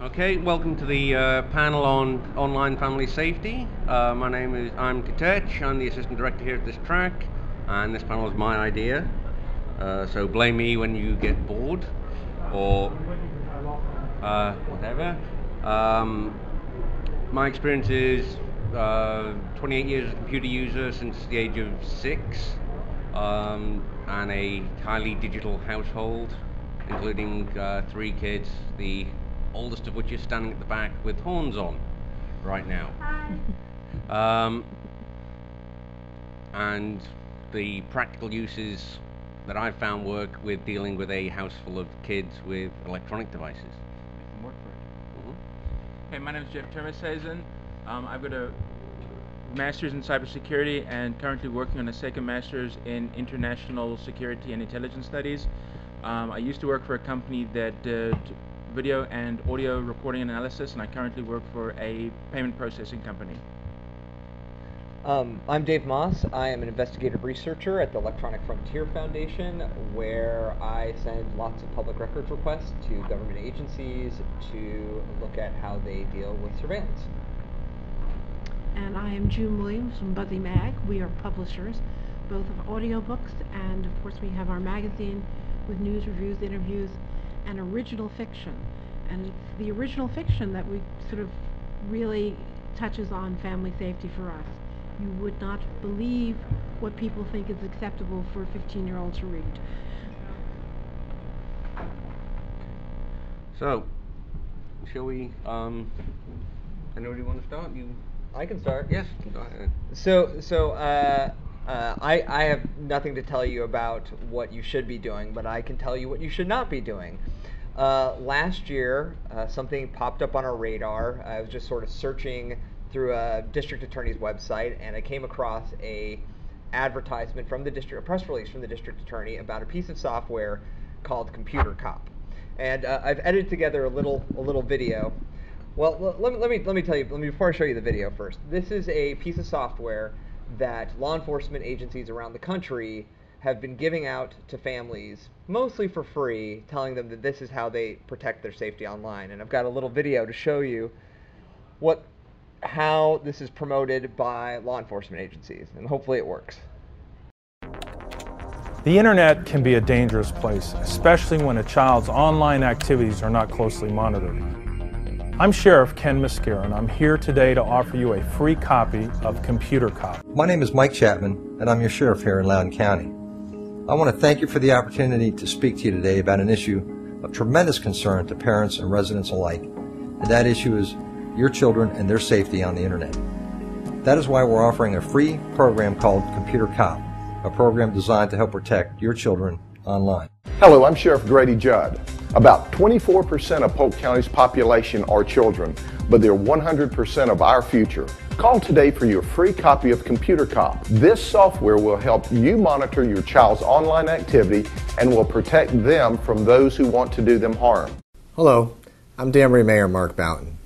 Okay, welcome to the panel on online family safety. I'm K Tetch. I'm the assistant director here at this track, and this panel is my idea. So blame me when you get bored, or whatever. My experience is 28 years as a computer user since the age of 6, and a highly digital household, including 3 kids. The oldest of which is standing at the back with horns on right now. And the practical uses that I've found work with dealing with a house full of kids with electronic devices. Hey, my name is Geoff Termorshuizen. I've got a master's in cybersecurity and currently working on a second master's in international security and intelligence studies. I used to work for a company that did video and audio recording and analysis, and I currently work for a payment processing company. I'm Dave Maass. I am an investigative researcher at the Electronic Frontier Foundation, where I send lots of public records requests to government agencies to look at how they deal with surveillance. And I am June Williams from Buzzy Mag. We are publishers, both of audiobooks, and of course we have our magazine with news, reviews, interviews, and original fiction. And it's the original fiction that we sort of really touches on family safety for us. You would not believe what people think is acceptable for a 15-year-old to read. So, shall we, anybody want to start? I can start. Yes, go ahead. I have nothing to tell you about what you should be doing, but I can tell you what you should not be doing. Last year, something popped up on our radar. I was just sort of searching through a district attorney's website, and I came across a advertisement from the district, a press release from the district attorney about a piece of software called Computer Cop. And I've edited together a little video. Well, let me tell you. Before I show you the video first. This is a piece of software that law enforcement agencies around the country have been giving out to families, mostly for free, telling them that this is how they protect their safety online. And I've got a little video to show you how this is promoted by law enforcement agencies, and hopefully it works. The internet can be a dangerous place, especially when a child's online activities are not closely monitored. I'm Sheriff Ken Mascara, and I'm here today to offer you a free copy of Computer Cop. My name is Mike Chapman, and I'm your sheriff here in Loudoun County. I want to thank you for the opportunity to speak to you today about an issue of tremendous concern to parents and residents alike, and that issue is your children and their safety on the internet. That is why we're offering a free program called Computer Cop, a program designed to help protect your children online. Hello, I'm Sheriff Grady Judd. About 24% of Polk County's population are children, but they're 100% of our future. Call today for your free copy of Computer Cop. This software will help you monitor your child's online activity and will protect them from those who want to do them harm. Hello, I'm Danbury Mayor Mark Boughton.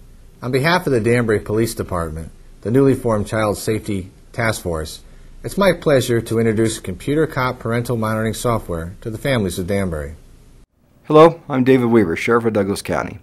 On behalf of the Danbury Police Department, the newly formed Child Safety Task Force, it's my pleasure to introduce Computer Cop parental monitoring software to the families of Danbury. Hello, I'm David Weaver, Sheriff of Douglas County.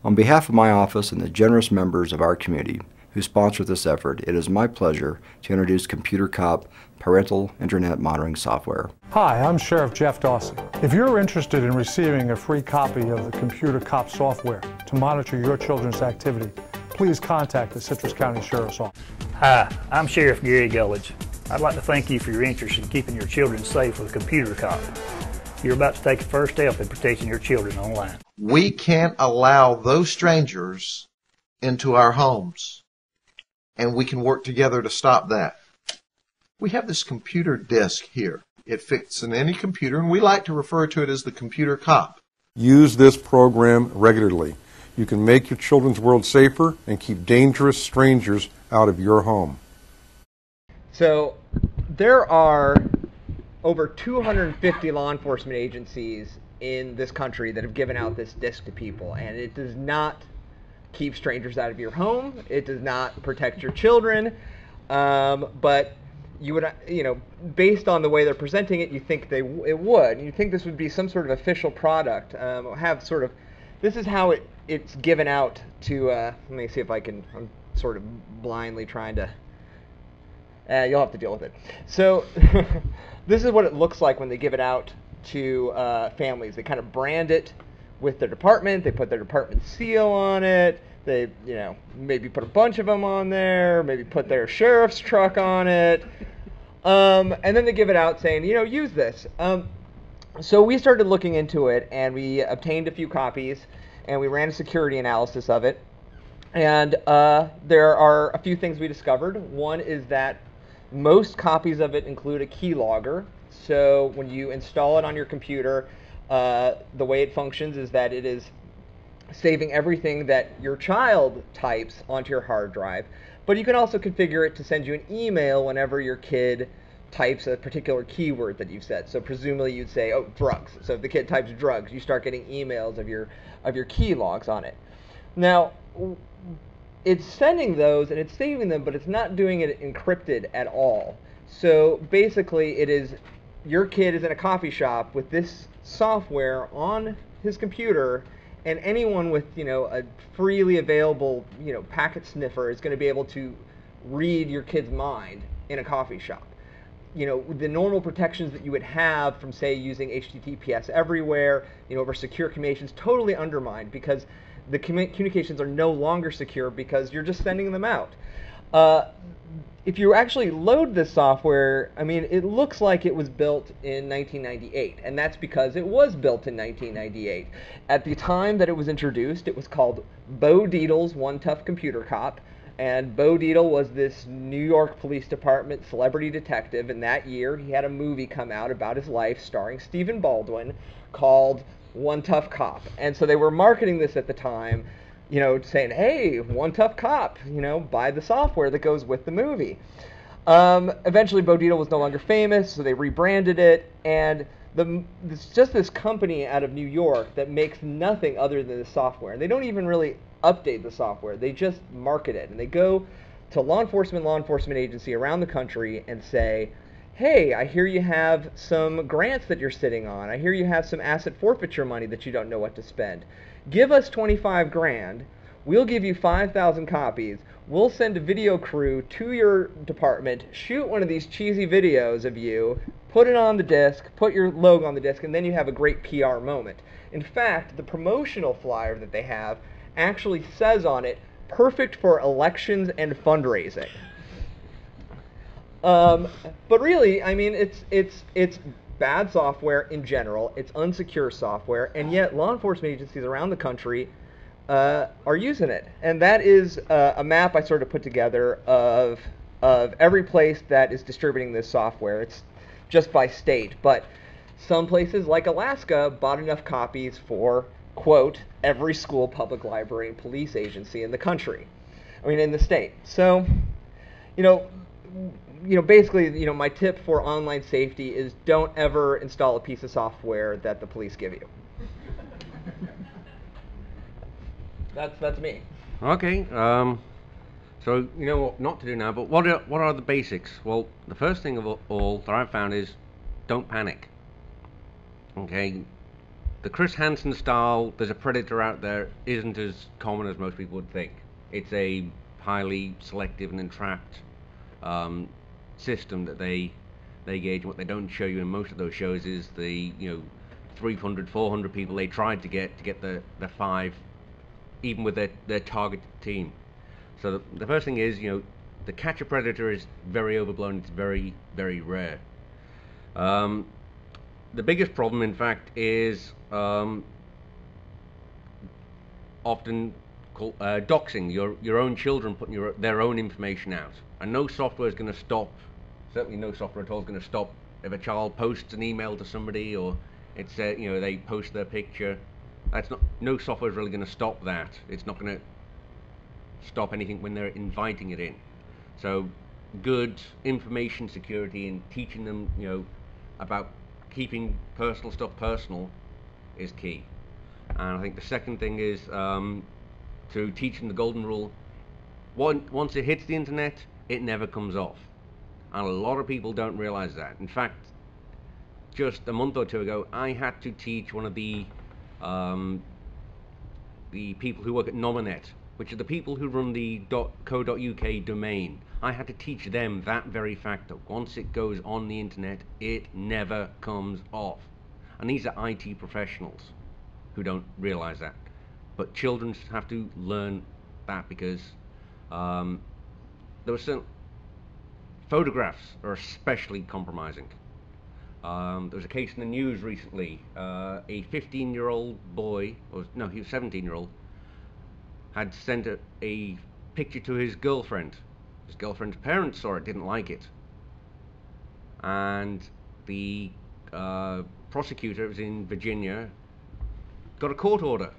On behalf of my office and the generous members of our community who sponsor this effort, it is my pleasure to introduce Computer Cop parental internet monitoring software. Hi, I'm Sheriff Jeff Dawson. If you're interested in receiving a free copy of the Computer Cop software to monitor your children's activity, please contact the Citrus County Sheriff's Office. Hi, I'm Sheriff Gary Gullidge. I'd like to thank you for your interest in keeping your children safe with Computer Cop. You're about to take the first step in protecting your children online. We can't allow those strangers into our homes, and we can work together to stop that. We have this computer disk here. It fits in any computer, and we like to refer to it as the Computer Cop. Use this program regularly. You can make your children's world safer and keep dangerous strangers out of your home. So there are over 250 law enforcement agencies in this country that have given out this disc to people, and it does not keep strangers out of your home. It does not protect your children, but you would, based on the way they're presenting it, you think it would. You think this would be some sort of official product, have sort of this is how it's given out to, let me see if I'm sort of blindly trying to, you'll have to deal with it. So this is what it looks like when they give it out to families. They kind of brand it with their department. They put their department seal on it. They, maybe put a bunch of them on there, maybe put their sheriff's truck on it. And then they give it out saying, use this. So we started looking into it, and we obtained a few copies, and we ran a security analysis of it. And there are a few things we discovered. One is that most copies of it include a keylogger. So when you install it on your computer, the way it functions is that it is saving everything that your child types onto your hard drive. But you can also configure it to send you an email whenever your kid types a particular keyword that you've set. So presumably you'd say, oh, drugs. So if the kid types drugs, you start getting emails of your key logs on it. Now, it's sending those and it's saving them, but it's not doing it encrypted at all. So basically it is, your kid is in a coffee shop with this software on his computer, and anyone with, a freely available, packet sniffer is going to be able to read your kid's mind in a coffee shop. The normal protections that you would have from, say, using HTTPS everywhere, over secure communications, totally undermined because the communications are no longer secure because you're just sending them out. If you actually load this software, it looks like it was built in 1998, and that's because it was built in 1998. At the time that it was introduced, it was called Bo Dietl's One Tough Computer Cop, and Bo Dietl was this New York Police Department celebrity detective, and that year he had a movie come out about his life starring Stephen Baldwin called One Tough Cop. And so they were marketing this at the time, saying, hey, One Tough Cop, buy the software that goes with the movie. Eventually, Bo Dietl was no longer famous, so they rebranded it, and it's just this company out of New York that makes nothing other than the software. And they don't even really update the software. They just market it, and they go to law enforcement agency around the country and say, hey, I hear you have some grants that you're sitting on. I hear you have some asset forfeiture money that you don't know what to spend. Give us 25 grand. We'll give you 5,000 copies. We'll send a video crew to your department, shoot one of these cheesy videos of you, put it on the disc, put your logo on the disc, and then you have a great PR moment. In fact, the promotional flyer that they have actually says on it, perfect for elections and fundraising. But really, it's bad software in general. It's unsecure software, and yet law enforcement agencies around the country are using it. And that is a map I sort of put together of every place that is distributing this software. It's just by state, but some places like Alaska bought enough copies for, quote, every school, public library, and police agency in the country. In the state. So, basically, my tip for online safety is don't ever install a piece of software that the police give you. That's me. Okay. So you know what not to do now, but what are the basics? Well, the first thing of all that I've found is don't panic. Okay. The Chris Hansen style, there's a predator out there, isn't as common as most people would think. It's a highly selective and entrapped system that they gauge. And what they don't show you in most of those shows is the 300, 400 people they tried to get the 5, even with their targeted team. So the first thing is, the catch a predator is very overblown. It's very, very rare. The biggest problem, in fact, is often called doxing. Your own children putting their own information out, and no software is going to stop. Certainly, no software at all is going to stop if a child posts an email to somebody, or it's they post their picture. No software is really going to stop that. It's not going to stop anything when they're inviting it in. So good information security and teaching them about keeping personal stuff personal is key. And I think the second thing is to teach them the golden rule. Once it hits the internet, it never comes off, and a lot of people don't realize that. In fact, just a month or two ago, I had to teach one of the the people who work at Nominet, which are the people who run the .co.uk domain. I had to teach them that very fact, that once it goes on the internet, it never comes off. And these are IT professionals who don't realize that. But children have to learn that, because there were some photographs are especially compromising. There was a case in the news recently. A 15-year-old boy, or no, he was 17-year-old, had sent a picture to his girlfriend. His girlfriend's parents saw it, didn't like it, and the prosecutor, it was in Virginia, got a court order,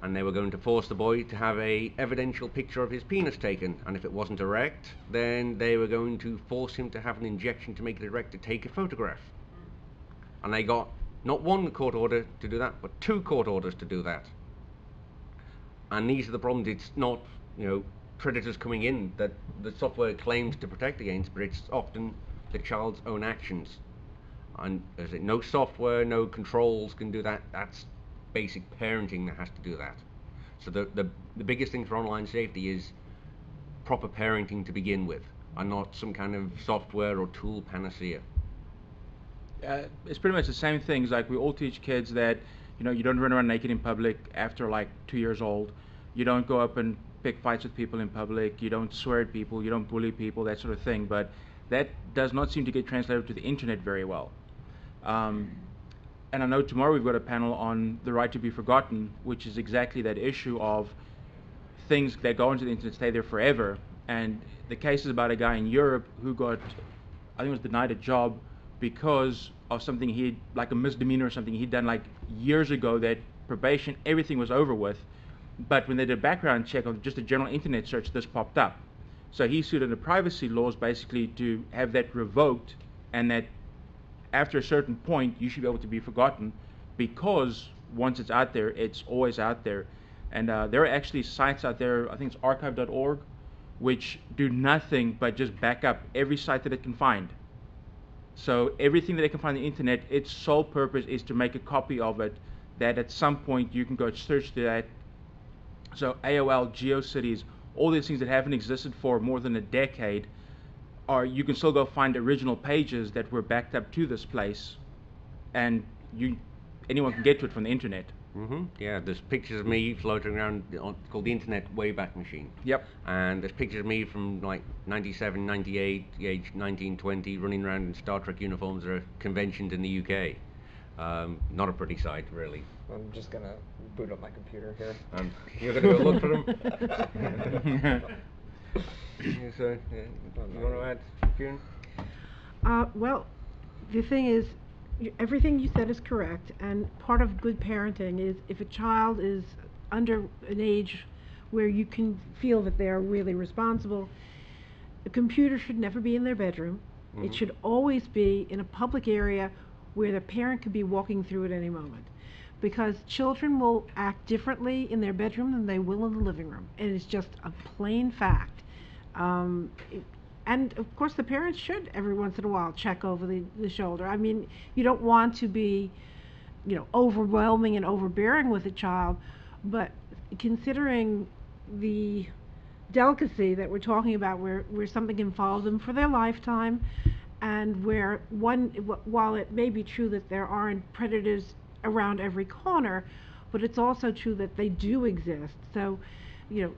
and they were going to force the boy to have a evidential picture of his penis taken, and if it wasn't erect, then they were going to force him to have an injection to make it erect to take a photograph. And they got not one court order to do that, but 2 court orders to do that. And these are the problems. It's not, you know, predators coming in that the software claims to protect against, but it's often the child's own actions. And as it, no software, no controls can do that. That's basic parenting that has to do that. So the biggest thing for online safety is proper parenting to begin with, and not some kind of software or tool panacea. It's pretty much the same things. Like, we all teach kids that, you know, you don't run around naked in public after like 2 years old. You don't go up and pick fights with people in public. You don't swear at people. You don't bully people, that sort of thing. But that does not seem to get translated to the internet very well. And I know tomorrow we've got a panel on the right to be forgotten, which is exactly that issue of things that go into the internet stay there forever. And the case is about a guy in Europe who got, I think, was denied a job because of something he'd, like a misdemeanor or something he'd done like years ago, that probation, everything was over with. But when they did a background check on just a general internet search, this popped up. So he sued under privacy laws basically to have that revoked, and that after a certain point you should be able to be forgotten, because once it's out there, it's always out there. And there are actually sites out there, I think it's archive.org, which do nothing but just back up every site that it can find. So everything that they can find on the internet, its sole purpose is to make a copy of it, that at some point you can go search to that. So AOL, GeoCities, all these things that haven't existed for more than a decade, you can still go find original pages that were backed up to this place, and anyone can get to it from the internet. Yeah, there's pictures of me floating around called the Internet Wayback Machine. Yep. And there's pictures of me from like 97, 98, age 19, 20, running around in Star Trek uniforms at conventions in the UK. Not a pretty sight, really. I'm just gonna boot up my computer here. You're gonna go look for them? So, you want to add, Kieran? Well, the thing is, everything you said is correct, and part of good parenting is if a child is under an age where you can feel that they are really responsible, a computer should never be in their bedroom. It should always be in a public area where the parent could be walking through at any moment, because children will act differently in their bedroom than they will in the living room, and it's just a plain fact. And of course the parents should every once in a while check over the shoulder. I mean, you don't want to be, you know, overwhelming and overbearing with a child, but considering the delicacy that we're talking about, where something can follow them for their lifetime, and where while it may be true that there aren't predators around every corner, but it's also true that they do exist. So, you know,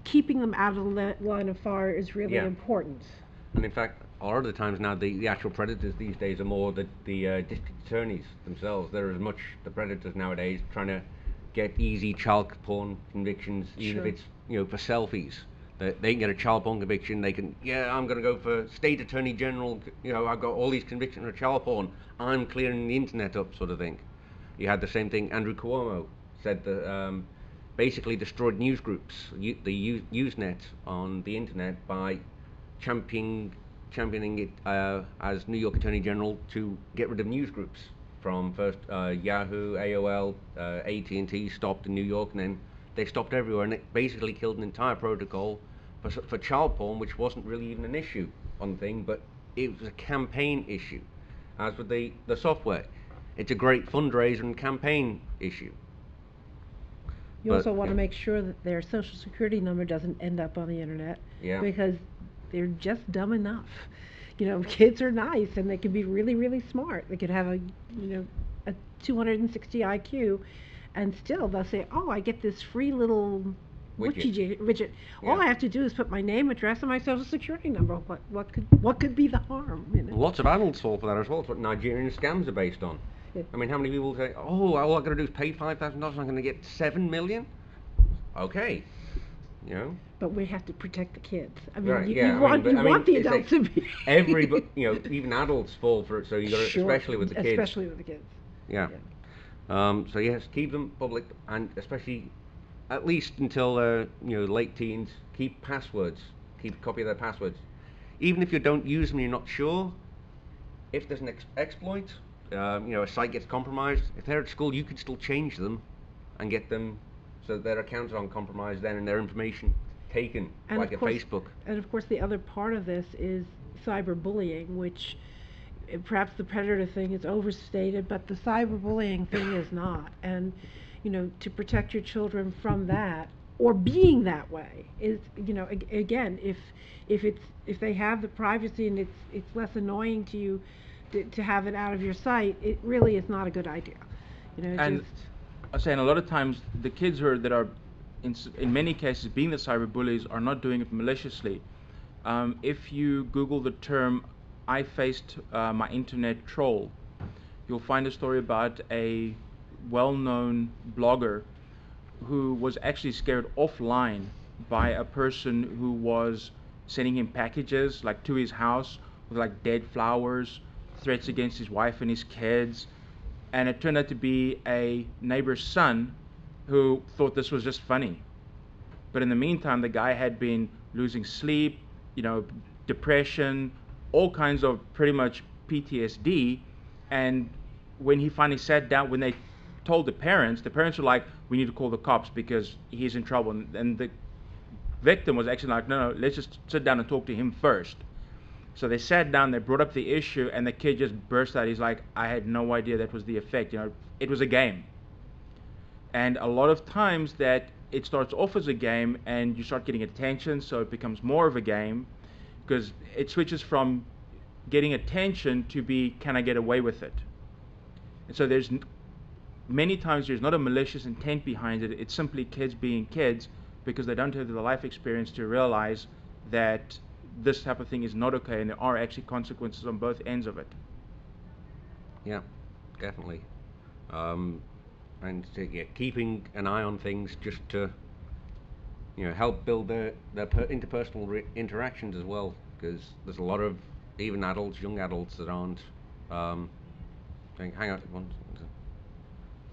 keeping them out of the line of fire is really important. And in fact, a lot of the times now, the actual predators these days are more the district attorneys themselves. They're as much the predators nowadays, trying to get easy child porn convictions, even if it's, you know, for selfies. They can get a child porn conviction. They can, I'm going to go for state attorney general. You know, I've got all these convictions for child porn. I'm clearing the internet up, sort of thing. You had the same thing. Andrew Cuomo said that basically destroyed news groups, the Usenet on the internet, by championing it as New York Attorney General to get rid of news groups from first Yahoo, AOL, AT&T stopped in New York, and then they stopped everywhere, and it basically killed an entire protocol for child porn, which wasn't really even an issue on the thing, but it was a campaign issue. As with the software, it's a great fundraiser and campaign issue. You also want to make sure that their social security number doesn't end up on the internet. Yeah. Because they're just dumb enough. You know, kids are nice and they can be really, really smart. They could have a 260 IQ, and still they'll say, "Oh, I get this free little widget. All I have to do is put my name, address, and my social security number. What could be the harm?" You know? Lots of adults fall for that as well. It's what Nigerian scams are based on. Yeah. I mean, how many people say, "Oh, all I got to do is pay $5,000, I'm going to get 7 million"? Okay, you know. But we have to protect the kids. I mean, Right, you want the adults to be. Even adults fall for it. So you got to, especially with the kids. Especially with the kids. Yeah. So yes, keep them public, and especially, at least until late teens, keep passwords. Keep a copy of their passwords. Even if you don't use them, you're not sure. If there's an exploit, a site gets compromised. If they're at school, you could still change them, and get them so that their accounts aren't compromised then, and their information taken, and like at Facebook. And of course, the other part of this is cyberbullying, which perhaps the predator thing is overstated, but the cyberbullying thing is not. And to protect your children from that or being that way is, again, if they have the privacy and it's less annoying to you to have it out of your sight, it really is not a good idea. And I'm saying a lot of times the kids that are in many cases being the cyberbullies are not doing it maliciously. If you Google the term "I faced my internet troll," you'll find a story about a well-known blogger who was actually scared offline by a person who was sending him packages like to his house with like dead flowers, threats against his wife and his kids, and it turned out to be a neighbor's son who thought this was just funny. But in the meantime, the guy had been losing sleep, depression, all kinds of pretty much PTSD. And when he finally sat down, when they told the parents were like, "We need to call the cops because he's in trouble." And the victim was actually like, no, let's just sit down and talk to him first. So they sat down, they brought up the issue, and the kid just burst out. He's like, "I had no idea that was the effect. It was a game." And a lot of times that it starts off as a game and you start getting attention, so it becomes more of a game, because it switches from getting attention to be, can I get away with it? And so many times there's not a malicious intent behind it. It's simply kids being kids because they don't have the life experience to realize that this type of thing is not okay, and there are actually consequences on both ends of it. Yeah, definitely. And keeping an eye on things just to help build their interpersonal interactions as well, because there's a lot of even adults, young adults, that aren't. Hang on one.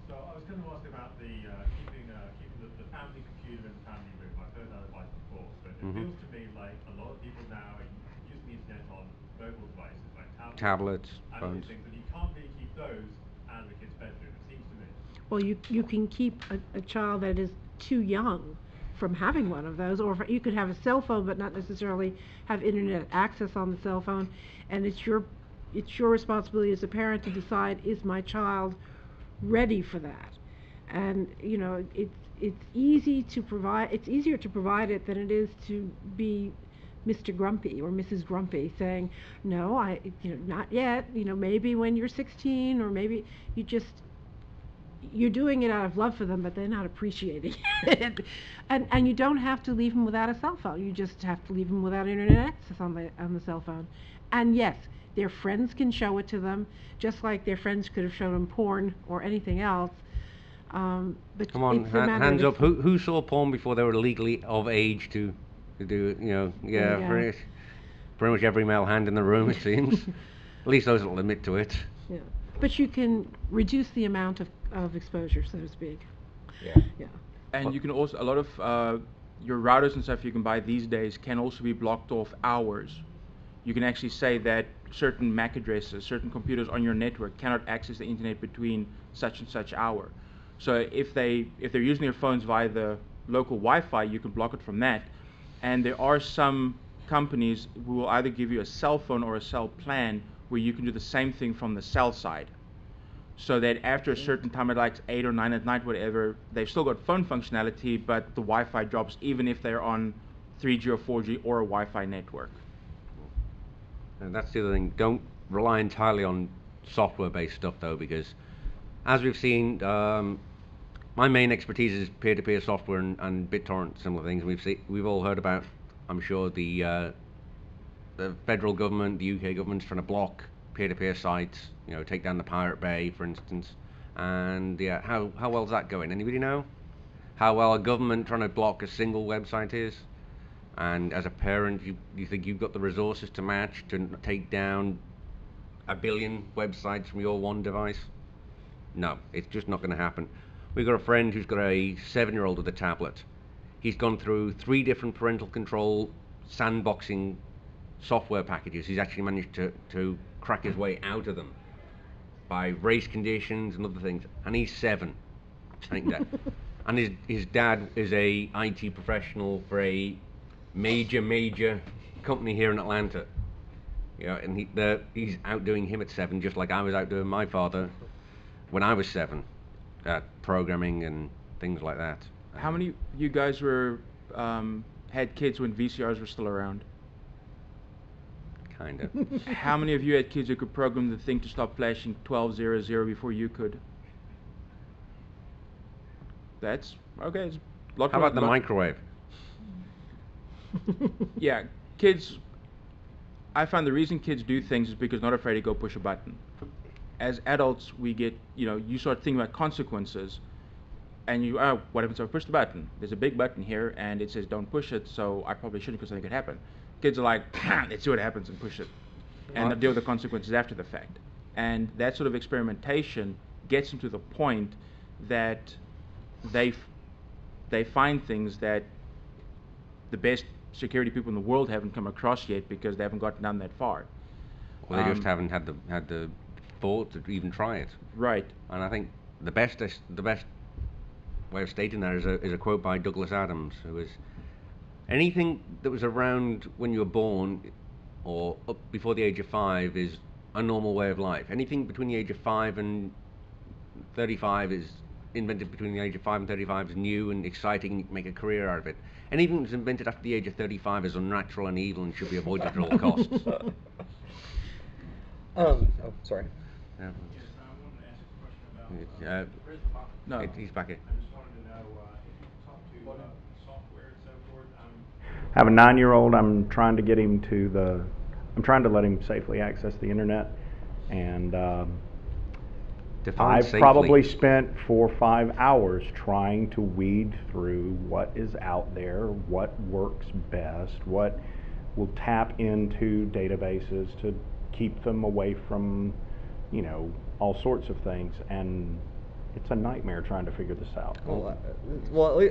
So I was going to ask about the keeping the family computer in the family room. I've heard that advice before, but it feels to me like a lot of people now are using the internet on mobile devices like tablets, phones. And things, and you can't really keep those out of the kid's bedroom, it seems to me. Well, you can keep a child that is too young from having one of those, or you could have a cell phone but not necessarily have internet access on the cell phone, and it's your responsibility as a parent to decide, is my child ready for that? And it's easier to provide it than it is to be Mr. Grumpy or Mrs. Grumpy saying, "No, not yet, maybe when you're 16, or maybe you're doing it out of love for them, but they're not appreciating it." And you don't have to leave them without a cell phone. You just have to leave them without internet access on the cell phone. And yes, their friends can show it to them, just like their friends could have shown them porn or anything else. But come on, hands up. Who saw porn before they were legally of age to do it? Yeah. Pretty much every male hand in the room, it seems. At least those that'll admit to it. Yeah. But you can reduce the amount of exposure, so to speak. Yeah. And you can also, a lot of your routers and stuff you can buy these days can also be blocked off hours. You can actually say that certain MAC addresses, certain computers on your network cannot access the internet between such and such hour. So if they're using their phones via the local Wi-Fi, you can block it from that. And there are some companies who will either give you a cell phone or a cell plan where you can do the same thing from the cell side. so that after a certain time at like 8 or 9 at night, whatever, they've still got phone functionality, but the Wi-Fi drops even if they're on 3G or 4G or a Wi-Fi network. And that's the other thing. Don't rely entirely on software-based stuff, though, because as we've seen, my main expertise is peer-to-peer software and BitTorrent, similar things. We've all heard about, I'm sure, the federal government, the UK government's trying to block peer-to-peer sites. You know, take down the Pirate Bay, for instance. And yeah, how well is that going? Anybody know how well a government trying to block a single website is? And as a parent, you think you've got the resources to match, to take down 1 billion websites from your one device? No, it's just not going to happen. We've got a friend who's got a 7-year-old with a tablet. He's gone through 3 different parental control sandboxing software packages. He's actually managed to crack his way out of them by race conditions and other things. And he's 7. I think that. And his dad is a IT professional for a major company here in Atlanta. You know, and he's outdoing him at 7, just like I was outdoing my father when I was 7, at programming and things like that. How many of you guys had kids when VCRs were still around? Kind of. How many of you had kids who could program the thing to stop flashing 1200 before you could? That's okay. It's a lot. How about the microwave? Yeah, kids. I find the reason kids do things is because they're not afraid to go push a button. As adults, we get, you start thinking about consequences, and what happens if I push the button? There's a big button here, and it says don't push it, so I probably shouldn't because something could happen. Kids are like, let's see what happens and push it, and they'll deal with the consequences after the fact. And that sort of experimentation gets them to the point that they find things that the best security people in the world haven't come across yet because they haven't gotten down that far. Well, they just haven't had the thought to even try it. Right. And I think the best way of stating that is a quote by Douglas Adams, who was, anything that was around when you were born or up before the age of 5 is a normal way of life. Anything between the age of 5 and 35 is invented between the age of 5 and 35 is new and exciting, you can make a career out of it. Anything that's invented after the age of 35 is unnatural and evil and should be avoided at all costs. Sorry. Yes, I wanted to ask a question about no. He's back here. I just wanted to know if you could talk to software and so forth. I have a 9-year-old. I'm trying to get him I'm trying to let him safely access the internet, and I've probably spent 4 or 5 hours trying to weed through what is out there, what works best, what will tap into databases to keep them away from, all sorts of things, and it's a nightmare trying to figure this out. Well,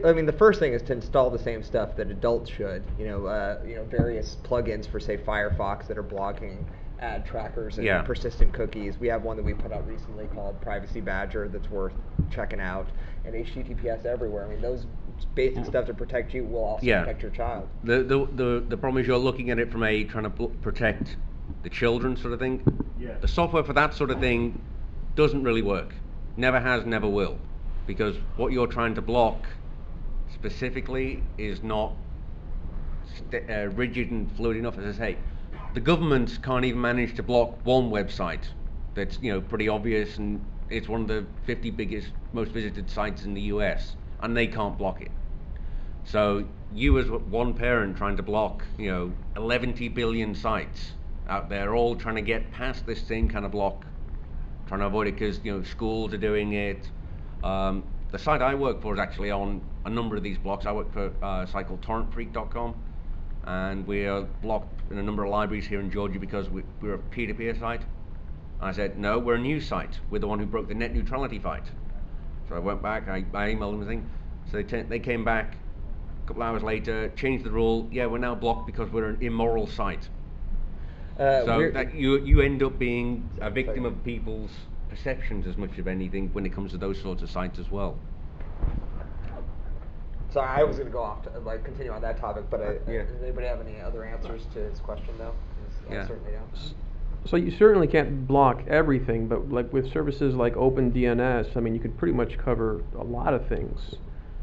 I mean, the first thing is to install the same stuff that adults should. Various plugins for, say, Firefox that are blocking ad trackers and persistent cookies. We have one that we put out recently called Privacy Badger that's worth checking out, and HTTPS everywhere. I mean, those basic stuff to protect you will also protect your child. The problem is you're looking at it from trying to protect the children sort of thing. Yeah. The software for that sort of thing doesn't really work. Never has, never will. Because what you're trying to block specifically is not rigid and fluid enough. As I say, the governments can't even manage to block one website that's pretty obvious, and it's one of the 50 biggest, most visited sites in the US, and they can't block it. So you as one parent trying to block 11 billion sites out there, all trying to get past this same kind of block, trying to avoid it because schools are doing it. The site I work for is actually on a number of these blocks. I work for a site called torrentfreak.com, and we are blocked in a number of libraries here in Georgia because we're a peer-to-peer site. And I said, no, we're a news site. We're the one who broke the net neutrality fight. So I went back, I emailed them and thing. So they came back a couple hours later, changed the rule. Yeah, we're now blocked because we're an immoral site. So that you end up being a victim of people's perceptions as much as anything when it comes to those sorts of sites as well. Sorry, I was going to go off to continue on that topic, but does anybody have any other answers to his question though? I certainly don't. So you certainly can't block everything, but like with services like OpenDNS, I mean, you could pretty much cover a lot of things.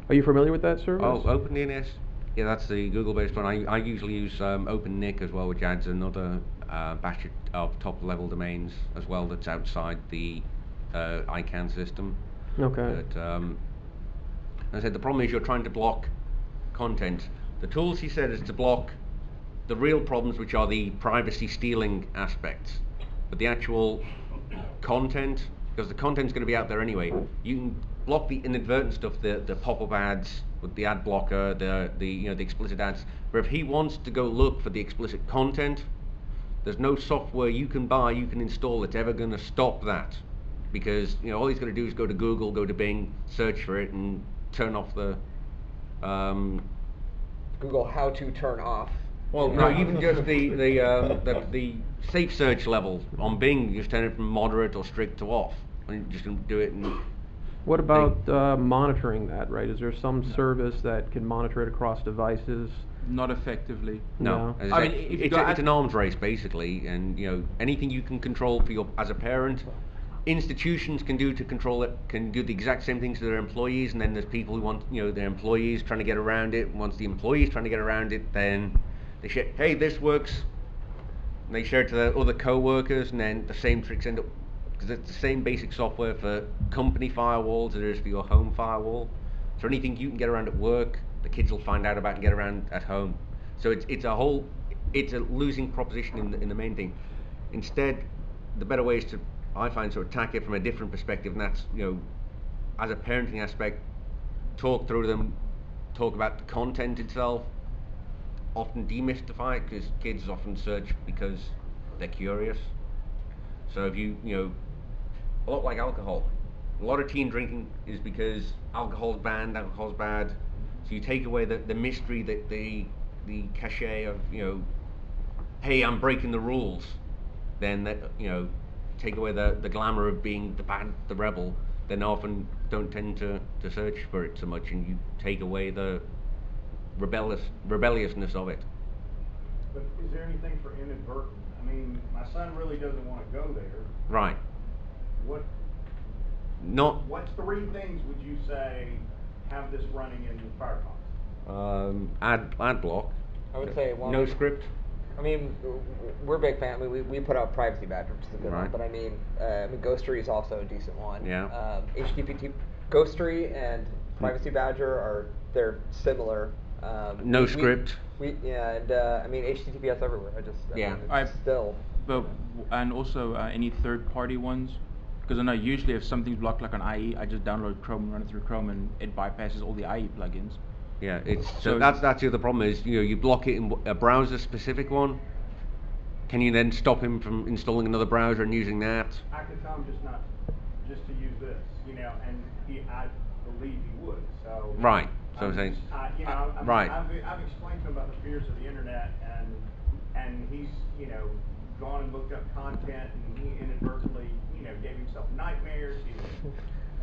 Are you familiar with that service? Oh, OpenDNS? Yeah, that's the Google-based one. I usually use OpenNIC as well, which adds another batch of top-level domains as well that's outside the ICANN system. Okay. But as I said, the problem is you're trying to block content. The tools he said is to block the real problems, which are the privacy stealing aspects. But the actual content, because the content's going to be out there anyway, you can block the inadvertent stuff, the pop-up ads with the ad blocker, the explicit ads. But if he wants to go look for the explicit content, there's no software you can buy, you can install that's ever going to stop that, because all he's going to do is go to Google, go to Bing, search for it, and turn off the Google how to turn off. Well, no, even just the safe search level on Bing, you just turn it from moderate or strict to off, and you just do it. And what about monitoring that? Right? Is there some service that can monitor it across devices? Not effectively. No. I mean, it's an arms race basically, and anything you can control for as a parent, institutions can do to control it, can do the exact same things to their employees, and then there's people who want their employees trying to get around it. Once the employees trying to get around it, then they share, hey, this works, and they share it to their other co-workers, and then the same tricks end up, because it's the same basic software for company firewalls as it is for your home firewall. So anything you can get around at work, the kids will find out about and get around at home. So it's a losing proposition in the main thing. Instead, the better way is to, I find, to attack it from a different perspective, and that's, as a parenting aspect, talk through them, talk about the content itself, often demystify it, because kids often search because they're curious. So if a lot like alcohol, a lot of teen drinking is because alcohol's banned, alcohol's bad. So you take away the mystery, the cachet of, hey, I'm breaking the rules, then take away the glamour of being the bad, the rebel, then often don't tend to search for it so much, and you take away the rebelliousness of it. But is there anything for inadvertent? I mean, my son really doesn't want to go there. Right. What 3 things would you say have this running in Firefox? Ad block. I would say no script. I mean, we're a big fan. We put out Privacy Badger, which is a good right. one. But I mean, Ghostery is also a decent one. Yeah. HTTP Ghostery and Privacy Badger they're similar. No script. And I mean, HTTPS everywhere. Still. But and also any third-party ones, because I know usually if something's blocked like on IE, I just download Chrome and run it through Chrome, and it bypasses all the IE plugins. Yeah, so that's the other problem is you block it in a browser-specific one. Can you then stop him from installing another browser and using that? I could tell him just to use this, and I believe he would. So right. So I'm saying. Right. I've explained to him about the fears of the internet, and he's gone and looked up content, and he inadvertently gave himself nightmares.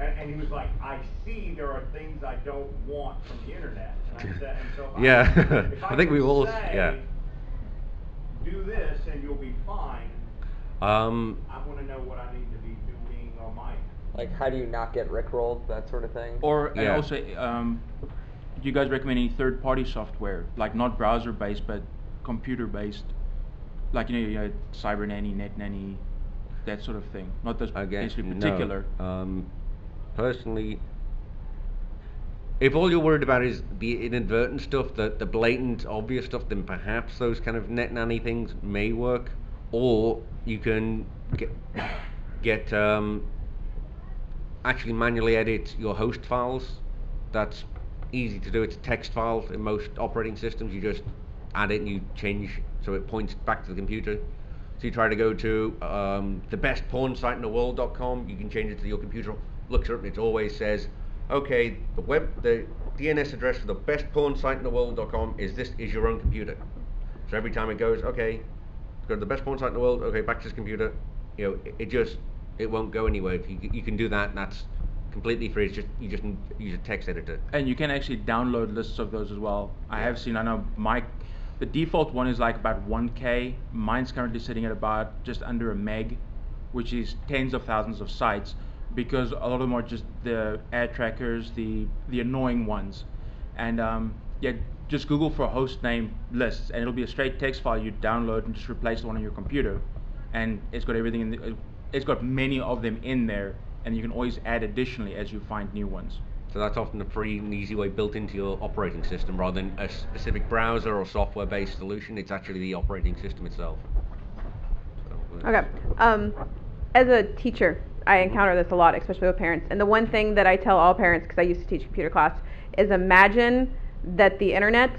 And he was like, I see there are things I don't want from the internet. And I said, and so if I think we all, do this and you'll be fine. I want to know what I need to be doing on my end. Like, how do you not get rickrolled, that sort of thing? Or and also, do you guys recommend any third-party software, like not browser-based but computer-based, like Cyber Nanny, Net Nanny, that sort of thing? Not those in particular. No. Personally, if all you're worried about is the inadvertent stuff, the blatant, obvious stuff, then perhaps those kind of net nanny things may work. Or you can get actually manually edit your host files. That's easy to do. It's a text file in most operating systems. You just add it and you change so it points back to the computer. So you try to go to the best porn site in the world.com. You can change it to your computer. Looks at it, it always says, okay, the DNS address for the best porn site in the world.com is your own computer. So every time it goes, okay, go to the best porn site in the world, okay, back to this computer, it won't go anywhere. You can do that, and that's completely free. It's just you just use a text editor. And you can actually download lists of those as well. I have seen. I know The default one is like about 1K. Mine's currently sitting at about just under a meg, which is tens of thousands of sites, because a lot of them are just the ad trackers, the annoying ones. And yeah, just Google for host name lists, and it'll be a straight text file you download and just replace the one on your computer. And it's got everything in it's got many of them in there, and you can always add additionally as you find new ones. So that's often a free and easy way built into your operating system rather than a specific browser or software-based solution. It's actually the operating system itself. So, Okay. As a teacher, I encounter this a lot, especially with parents. And the one thing that I tell all parents, because I used to teach computer class, is imagine that the internet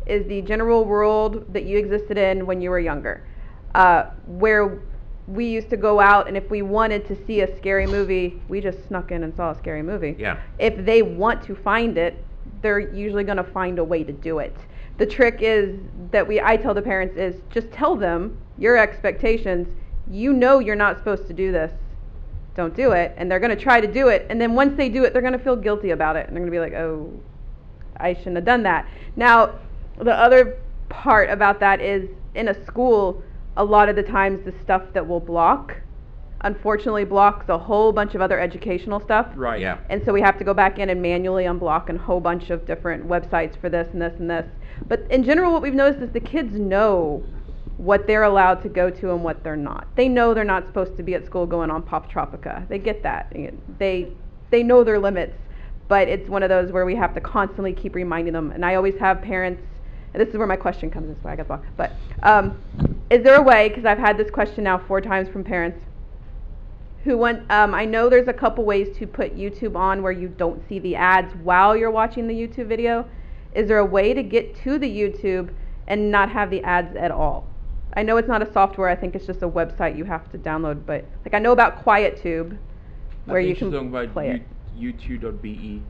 is the general world that you existed in when you were younger, where we used to go out, and if we wanted to see a scary movie, we just snuck in and saw a scary movie. Yeah. If they want to find it, they're usually going to find a way to do it. The trick is that I tell the parents is just tell them your expectations. You know you're not supposed to do this. Don't do it. And they're going to try to do it. And then once they do it, they're going to feel guilty about it. And they're going to be like, oh, I shouldn't have done that. Now, the other part about that is in a school, a lot of the times the stuff that will block, unfortunately, blocks a whole bunch of other educational stuff. Right. Yeah. And so we have to go back in and manually unblock a whole bunch of different websites for this and this and this. But in general, what we've noticed is the kids know what they're allowed to go to and what they're not. They know they're not supposed to be at school going on Pop Tropica. They get that. They know their limits. But it's one of those where we have to constantly keep reminding them. And I always have parents, and this is where my question comes in, so I got blocked. But is there a way, because I've had this question now 4 times from parents, who want, I know there's a couple ways to put YouTube on where you don't see the ads while you're watching the YouTube video. Is there a way to get to the YouTube and not have the ads at all? I know it's not a software, I think it's just a website you have to download, but like I know about QuietTube, where you can play it. U2.be.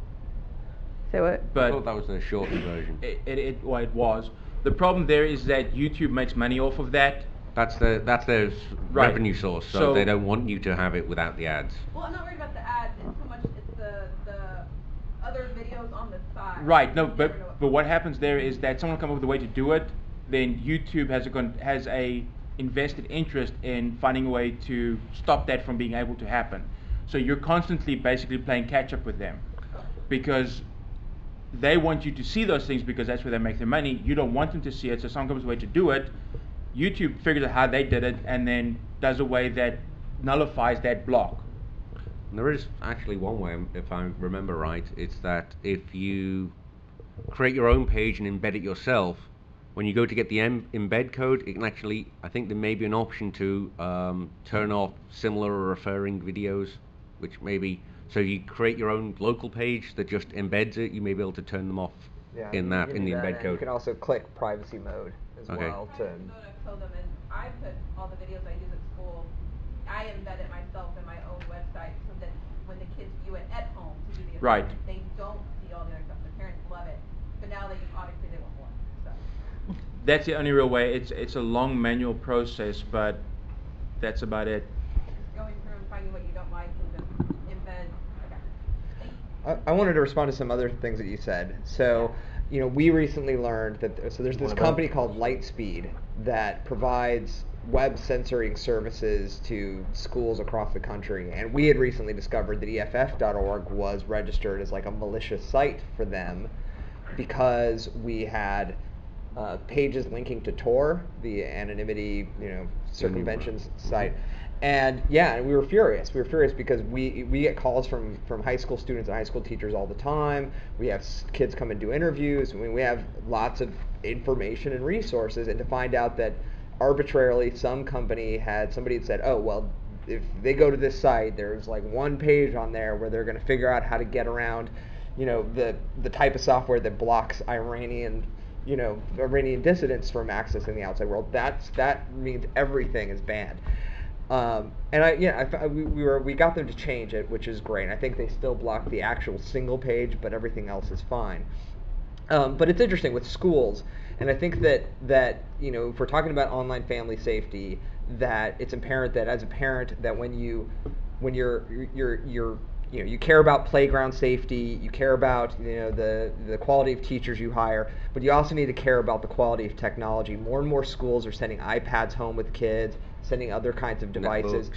Say what? I thought that was the shortened version. It was. The problem there is that YouTube makes money off of that. That's their Right. revenue source, so they don't want you to have it without the ads. Well, I'm not worried about the ads. It's so much it's the other videos on the side. Right. No, but what happens there is that someone comes up with a way to do it, then YouTube has a invested interest in finding a way to stop that from being able to happen. So you're constantly basically playing catch up with them, because they want you to see those things because that's where they make their money. You don't want them to see it, so someone comes up with a way to do it. YouTube figures out how they did it and then does a way that nullifies that block. And there is actually one way, if I remember right. It's that if you create your own page and embed it yourself, when you go to get the embed code, it can actually, I think there may be an option to turn off similar or referring videos, which maybe, so you create your own local page that just embeds it, you may be able to turn them off in the embed code. You can also click privacy mode as well. Kill them, and I put all the videos I use at school, I embed it myself in my own website so that when the kids view it at home to do the Right. assignment, they don't see all the other stuff. The parents love it, but now they obviously they want more. So. That's the only real way. It's a long manual process, but that's about it. Going through and finding what you don't like and then embed. Okay. I wanted to respond to some other things that you said. So, we recently learned that there's this company called Lightspeed that provides web censoring services to schools across the country, and we had recently discovered that EFF.org was registered as like a malicious site for them because we had pages linking to Tor, the anonymity, circumvention site. And we were furious. We were furious because we get calls from high school students and high school teachers all the time. We have kids come and do interviews. I mean, we have lots of information and resources. And to find out that arbitrarily some company somebody had said, oh, well, if they go to this site, there's like one page on there where they're going to figure out how to get around, the type of software that blocks Iranian dissidents from accessing the outside world. That means everything is banned. We got them to change it, which is great. I think they still block the actual single page, but everything else is fine. But it's interesting with schools, and I think that if we're talking about online family safety, that it's apparent that as a parent that when you're you care about playground safety, you care about the quality of teachers you hire, but you also need to care about the quality of technology. More and more schools are sending iPads home with kids, sending other kinds of devices.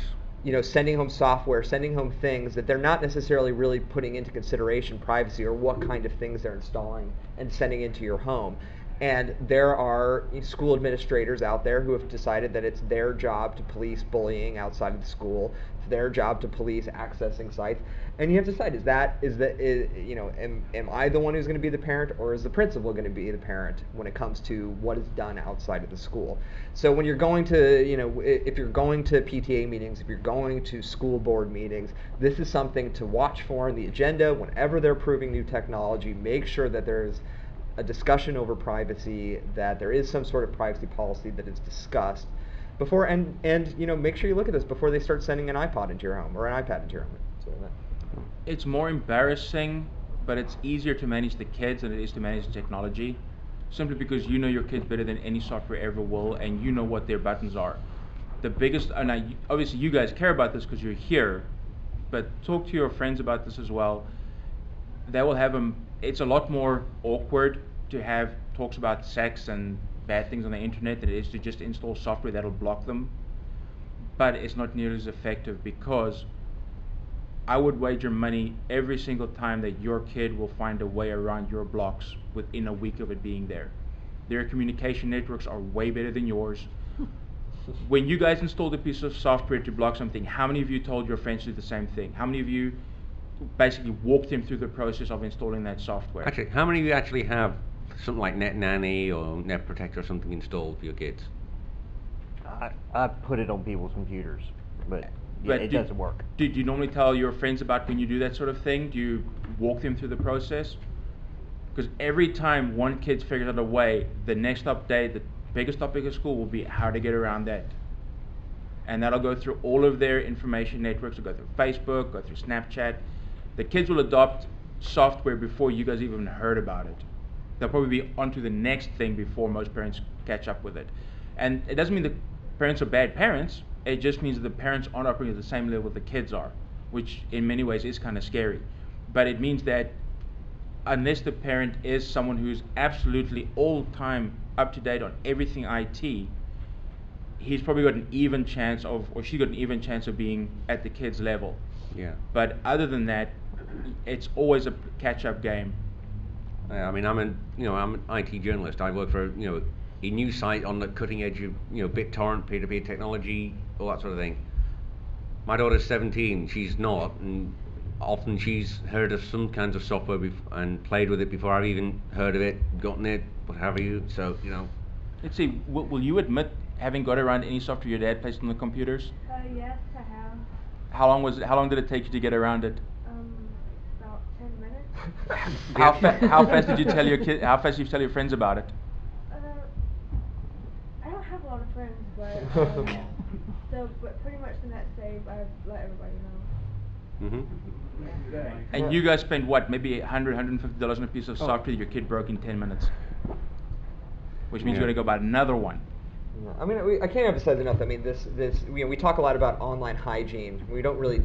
Sending home software, sending home things that they're not necessarily really putting into consideration privacy or what kind of things they're installing and sending into your home. And there are school administrators out there who have decided that it's their job to police bullying outside of the school. It's their job to police accessing sites. And you have to decide, am I the one who's going to be the parent, or is the principal going to be the parent when it comes to what is done outside of the school? So when you're going to, if you're going to PTA meetings, if you're going to school board meetings, this is something to watch for on the agenda whenever they're approving new technology. Make sure that there's a discussion over privacy, that there is some sort of privacy policy that is discussed before, and make sure you look at this before they start sending an iPod into your home or an iPad into your home. So it's more embarrassing, but it's easier to manage the kids than it is to manage the technology, simply because you know your kids better than any software ever will, and you know what their buttons are. The biggest, and obviously you guys care about this because you're here, but talk to your friends about this as well. They will have them. It's a lot more awkward to have talks about sex and bad things on the internet than it is to just install software that'll block them. But it's not nearly as effective, because I would wager money every single time that your kid will find a way around your blocks within a week of it being there. Their communication networks are way better than yours. When you guys installed a piece of software to block something, how many of you told your friends to do the same thing? How many of you basically walked them through the process of installing that software? Actually, how many of you actually have something like Net Nanny or Net Protector or something installed for your kids? I put it on people's computers, but it doesn't work. Do you normally tell your friends about when you do that sort of thing? Do you walk them through the process? Because every time one kid figures out a way, the next update, the biggest topic of school will be how to get around that. And that'll go through all of their information networks. It'll go through Facebook, go through Snapchat. The kids will adopt software before you guys even heard about it. They'll probably be onto the next thing before most parents catch up with it. And it doesn't mean the parents are bad parents. It just means that the parents aren't operating at the same level the kids are, which in many ways is kind of scary. But it means that unless the parent is someone who's absolutely all the time up to date on everything IT, he's probably got an even chance of, or she's got an even chance of being at the kid's level. Yeah. But other than that, it's always a catch-up game. I mean, I'm an IT journalist. I work for a news site on the cutting edge of BitTorrent, peer-to-peer technology, all that sort of thing. My daughter's 17. She's not, and often she's heard of some kinds of software and played with it before I've even heard of it, gotten it, what have you. So Let's see. Will you admit having got around any software your dad placed on the computers? Yes, I have. How long did it take you to get around it? About 10 minutes. How fast did you tell your kid? How fast did you tell your friends about it? I don't have a lot of friends, but but pretty much the next day I've let everybody know. Mm-hmm. And you guys spent what? Maybe $100, $150 on a piece of software that your kid broke in 10 minutes, which means you're going to go buy another one. I mean, I can't emphasize enough. I mean, we talk a lot about online hygiene. We don't really,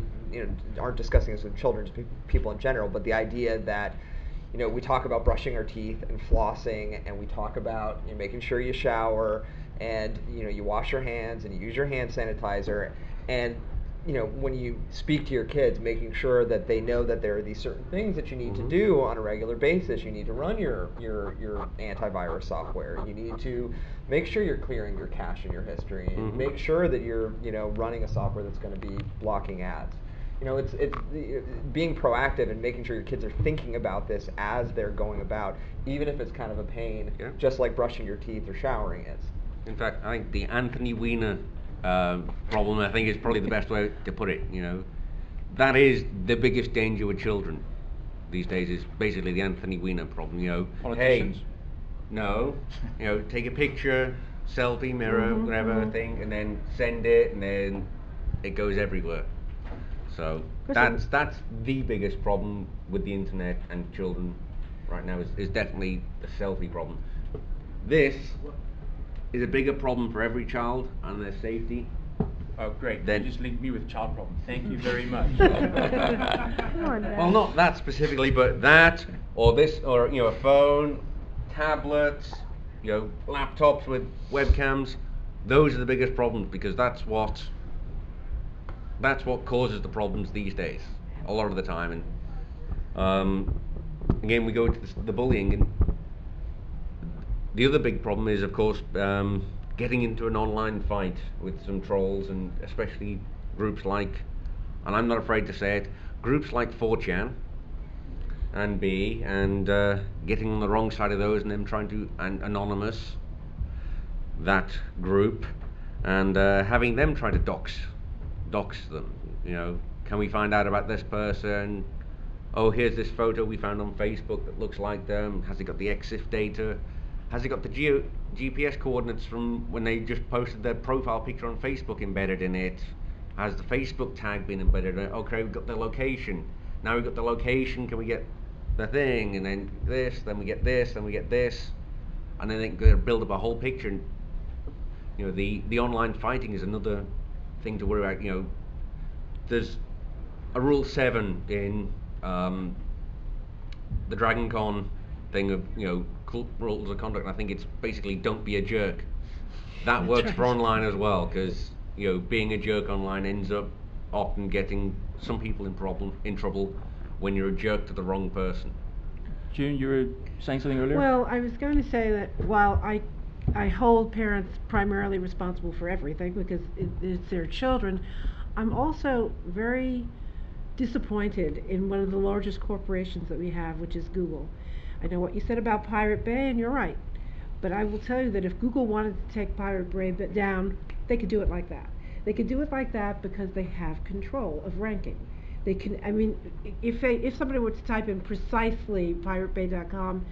aren't discussing this with children, just people in general. But the idea that, we talk about brushing our teeth and flossing, and we talk about making sure you shower, and you wash your hands and you use your hand sanitizer, and when you speak to your kids, making sure that they know that there are these certain things that you need to do on a regular basis. You need to run your antivirus software. You need to make sure you're clearing your cache and your history, and make sure that you're running a software that's going to be blocking ads. It's being proactive and making sure your kids are thinking about this as they're going about, even if it's kind of a pain, just like brushing your teeth or showering is. In fact, I think the Anthony Weiner problem, I think, is probably the best way to put it. That is the biggest danger with children these days, is basically the Anthony Weiner problem. Politicians. Hey, no, take a picture, selfie, mirror, whatever thing, and then send it, and then it goes everywhere. So that's the biggest problem with the internet and children right now, is definitely the selfie problem. This is a bigger problem for every child and their safety. Oh, great. Then You just linked me with child problems. Thank you very much. well, not that specifically, but that, or this, or a phone, tablets, laptops with webcams. Those are the biggest problems because that's what causes the problems these days, a lot of the time. And again, we go to the bullying, and the other big problem is, of course, getting into an online fight with some trolls, and especially groups like, and I'm not afraid to say it, groups like 4chan and getting on the wrong side of those, and them trying to anonymous that group, and having them try to dox them. Can we find out about this person? Oh, here's this photo we found on Facebook that looks like them. Has it got the EXIF data? Has it got the GPS coordinates from when they just posted their profile picture on Facebook embedded in it? Has the Facebook tag been embedded in it? Okay, we've got the location. Now we've got the location, can we get the thing? And then this, then we get this, then we get this. And then they can build up a whole picture. And, the online fighting is another thing to worry about. There's a Rule 7 in the Dragon Con thing of, rules of conduct. I think it's basically don't be a jerk. That works for online as well, because being a jerk online ends up often getting some people in trouble when you're a jerk to the wrong person. June, you were saying something earlier? Well, I was going to say that while I hold parents primarily responsible for everything because it's their children, I'm also very disappointed in one of the largest corporations that we have, which is Google. I know what you said about Pirate Bay, and you're right. But I will tell you that if Google wanted to take Pirate Bay down, they could do it like that. They could do it like that because they have control of ranking. They can. I mean, if somebody were to type in precisely piratebay.com,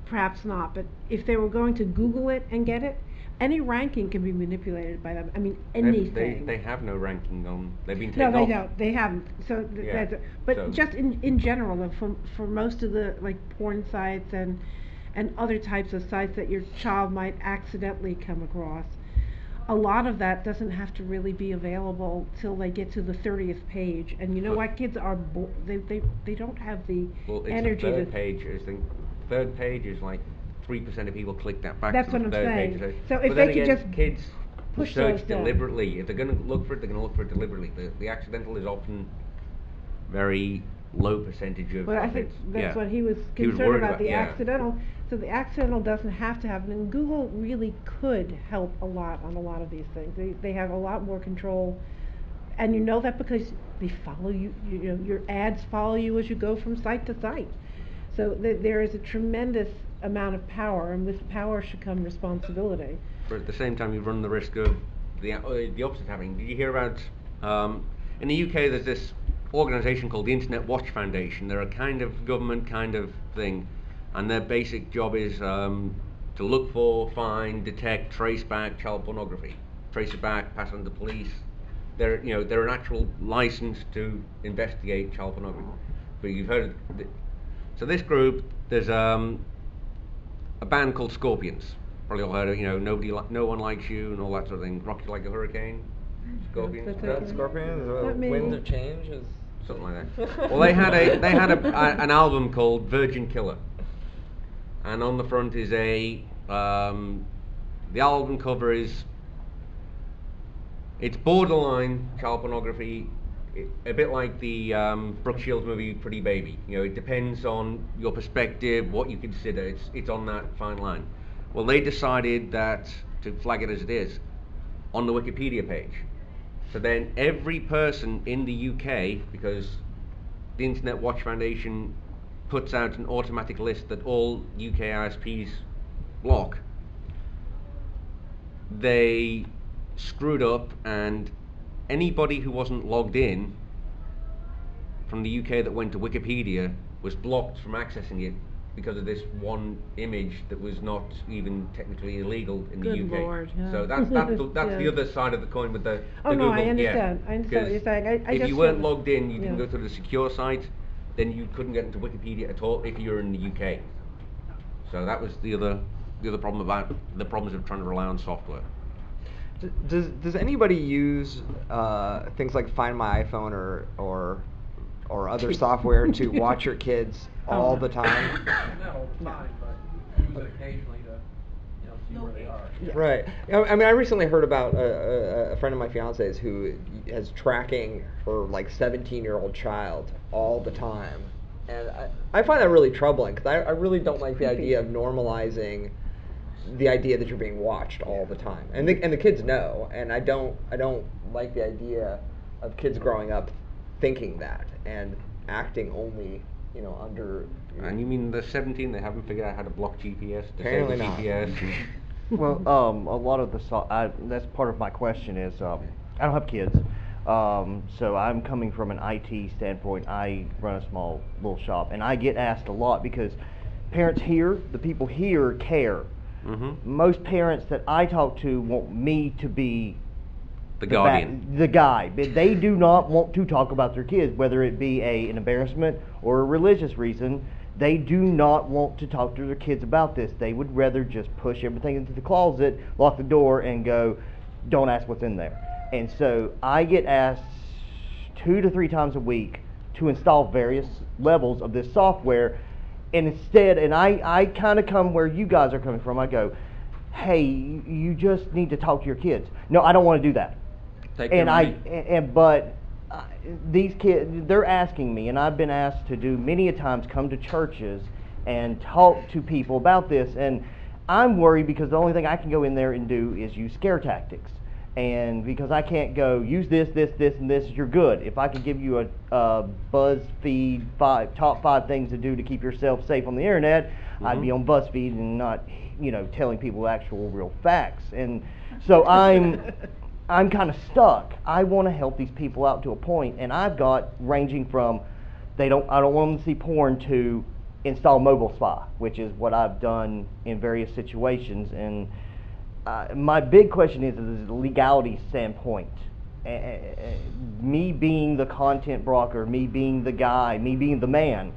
perhaps not. But if they were going to Google it and get it, any ranking can be manipulated by them. I mean, anything. They have no ranking on. They've been taken No, off. they don't. They haven't. So, just in general, for most of the porn sites and other types of sites that your child might accidentally come across, a lot of that doesn't have to really be available till they get to the 30th page. And you know what? Kids are they don't have the energy the third to. page. I think third page is like 3% of people click that back. That's to the what I'm third saying. Page. So if but they then could again, just kids push search those down. deliberately. If they're going to look for it, they're going to look for it deliberately. The accidental is often very low percentage of. Well, I think that's what he was concerned worried about, the yeah. accidental. So the accidental doesn't have to happen, and Google really could help a lot on a lot of these things. They have a lot more control, and you know that because they follow you. Your ads follow you as you go from site to site. So there is a tremendous amount of power, and with power should come responsibility. But at the same time, you run the risk of the opposite happening. Did you hear about? In the UK, there's this organisation called the Internet Watch Foundation. They're a kind of government kind of thing, and their basic job is to look for, find, detect, trace back child pornography, trace it back, pass it on to police. They're an actual license to investigate child pornography. But you've heard. So this group, there's a band called Scorpions. Probably all heard of, no one likes you and all that sort of thing. Rock You Like a Hurricane. Scorpions. Scorpions. Winds of Change is something like that. Well, they had an album called Virgin Killer, and on the front is the album cover is. It's borderline child pornography. A bit like the Brooke Shields movie Pretty Baby. It depends on your perspective, what you consider. It's on that fine line. Well, they decided that to flag it as it is on the Wikipedia page. So then every person in the UK, because the Internet Watch Foundation puts out an automatic list that all UK ISPs block, they screwed up, and anybody who wasn't logged in from the UK that went to Wikipedia was blocked from accessing it because of this one image that was not even technically illegal in the UK. Good Lord, yeah. So that's the other side of the coin with the Google. I understand. I understand what you're saying. I if just you weren't logged in, you didn't go through the secure site, then you couldn't get into Wikipedia at all if you're in the UK. So that was the other problem about the problems of trying to rely on software. Does anybody use things like Find My iPhone or other software to watch your kids all the time? Not all the time, but use it occasionally to see where they are. Right. I mean, I recently heard about a friend of my fiance's who has tracking her like 17-year-old child all the time, and I find that really troubling because I really don't like the idea of normalizing the idea that you're being watched all the time, and the kids know, and I don't like the idea of kids growing up thinking that and acting only under. And you mean the 17? They haven't figured out how to block GPS, Apparently disable not. GPS. Well, a lot of that's part of my question is I don't have kids, so I'm coming from an IT standpoint. I run a small little shop, and I get asked a lot because parents here, the people here care. Most parents that I talk to want me to be the guardian, the guy. But they do not want to talk about their kids, whether it be an embarrassment or a religious reason. They do not want to talk to their kids about this. They would rather just push everything into the closet, lock the door, and go, don't ask what's in there. And so I get asked 2 to 3 times a week to install various levels of this software. And instead, and I kind of come where you guys are coming from. I go, hey, you just need to talk to your kids. No, I don't want to do that. But these kids, they're asking me, and I've been asked to do many a times, come to churches and talk to people about this. And I'm worried because the only thing I can go in there and do is use scare tactics. And because I can't go, use this, and this, you're good. If I could give you a BuzzFeed top 5 things to do to keep yourself safe on the internet, I'd be on BuzzFeed and not, telling people actual real facts. And so I'm kind of stuck. I want to help these people out to a point, and I've got ranging from I don't want them to see porn to install mobile spy, which is what I've done in various situations. And my big question is the legality standpoint. Me being the content broker, me being the guy, me being the man,